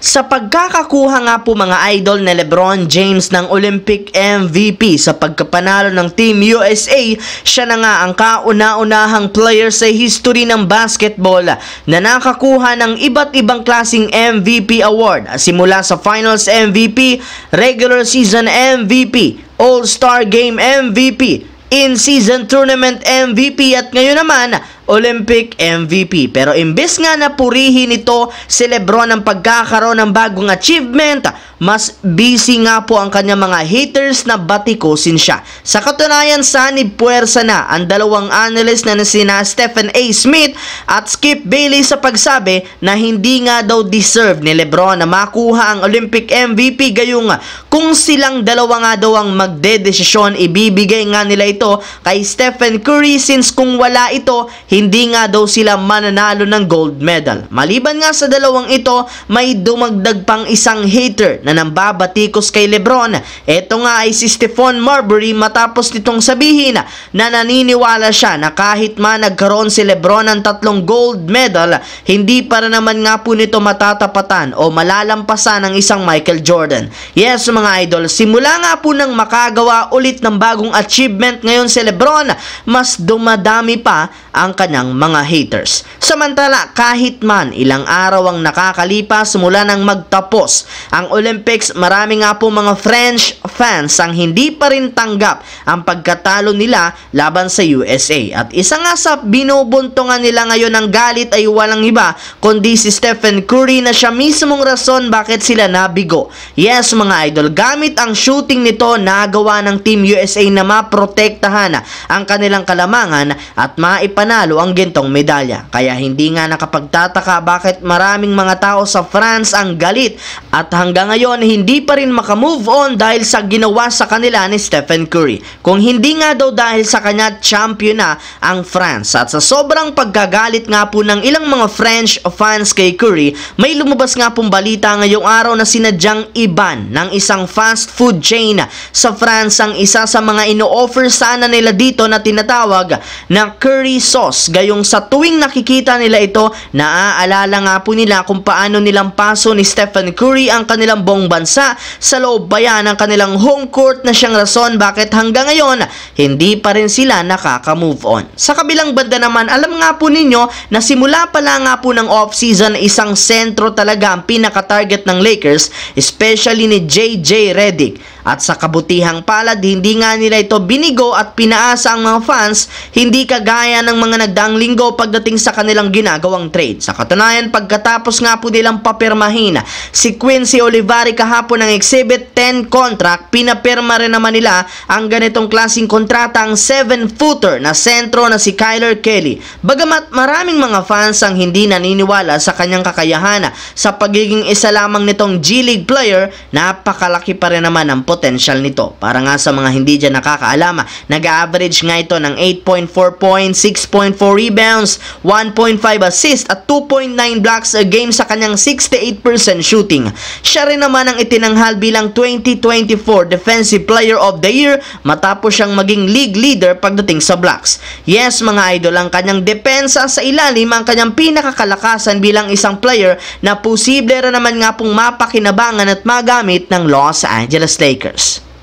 Sa pagkakakuha nga po mga idol na LeBron James ng Olympic MVP sa pagkapanalo ng Team USA, siya na nga ang kauna-unahang player sa history ng basketball na nakakuha ng iba't ibang klaseng MVP award simula sa Finals MVP, Regular Season MVP, All-Star Game MVP, In-Season Tournament MVP at ngayon naman Olympic MVP. Pero imbes nga na purihin ito si LeBron ang pagkakaroon ng bagong achievement, mas busy nga po ang kanyang mga haters na batikusin siya. Sa katunayan, sanib puwersa na ang dalawang analyst na sina Stephen A. Smith at Skip Bayless sa pagsabi na hindi nga daw deserve ni LeBron na makuha ang Olympic MVP, gayong kung silang dalawa nga daw ang magdedesisyon, ibibigay nga nila ito kay Stephen Curry since kung wala ito, hindi nga daw sila mananalo ng gold medal. Maliban nga sa dalawang ito, may dumagdag pang isang hater na nambabatikos kay LeBron. Ito nga ay si Stephon Marbury matapos nitong sabihin na naniniwala siya na kahit man nagkaroon si LeBron ng 3 gold medal, hindi para naman nga po nito matatapatan o malalampasan ng isang Michael Jordan. Yes mga idol, simula nga po nang makagawa ulit ng bagong achievement ngayon si LeBron, mas dumadami pa ang kanyang mga haters. Samantala, kahit man ilang araw ang nakakalipas mula nang magtapos ang Olympics, marami nga po mga French fans ang hindi pa rin tanggap ang pagkatalo nila laban sa USA. At isa nga sa binubuntungan nila ngayon ng galit ay walang iba kundi si Stephen Curry na siya mismong rason bakit sila nabigo. Yes mga idol, gamit ang shooting nito nagawa ng Team USA na maprotektahan ang kanilang kalamangan at maipanalo ang gintong medalya. Kaya hindi nga nakapagtataka bakit maraming mga tao sa France ang galit at hanggang ngayon hindi pa rin makamove on dahil sa ginawa sa kanila ni Stephen Curry. Kung hindi nga daw dahil sa kanya, champion na ang France. At sa sobrang pagkagalit nga po ng ilang mga French fans kay Curry, may lumabas nga pong balita ngayong araw na sinadyang iban ng isang fast food chain sa France ang isa sa mga ino-offer sana nila dito na tinatawag na curry sauce. Gayong sa tuwing nakikita nila ito, naaalala nga po nila kung paano nilang paso ni Stephen Curry ang kanilang buong bansa sa loob ba yan ng kanilang home court na siyang rason bakit hanggang ngayon hindi pa rin sila nakaka-move on. Sa kabilang banda naman, alam nga po ninyo na simula pala nga po ng off-season, isang sentro talaga ang pinaka-target ng Lakers, especially ni JJ Redick. At sa kabutihang palad, hindi nga nila ito binigo at pinaasa ang mga fans, hindi kagaya ng mga nagdaang linggo pagdating sa kanilang ginagawang trade. Sa katunayan, pagkatapos nga po nilang papirmahin si Quincy Olivari kahapon ng Exhibit 10 contract, pinapirma rin naman nila ang ganitong klaseng kontrata ang 7-footer na sentro na si Kyler Kelly. Bagamat maraming mga fans ang hindi naniniwala sa kanyang kakayahan sa pagiging isa lamang nitong G-League player, napakalaki pa rin naman ang potential nito. Para nga sa mga hindi dyan nakakaalam, nag-average nga ito ng 8.4 points, 6.4 rebounds, 1.5 assists at 2.9 blocks a game sa kanyang 68% shooting. Siya rin naman ang itinanghal bilang 2024 Defensive Player of the Year matapos siyang maging league leader pagdating sa blocks. Yes mga idol, ang kanyang depensa sa ilalim ang kanyang pinakakalakasan bilang isang player na posible rin naman nga pong mapakinabangan at magamit ng Los Angeles Lakers.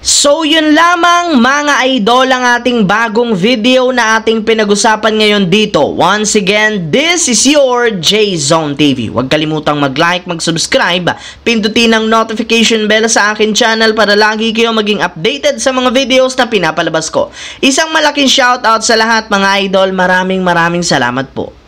So yun lamang mga idol ang ating bagong video na ating pinag-usapan ngayon dito. Once again, this is your J-Zone TV. Huwag kalimutang mag-like, mag-subscribe, pindutin ang notification bell sa akin channel para lagi kayo maging updated sa mga videos na pinapalabas ko. Isang malaking shoutout sa lahat mga idol. Maraming salamat po.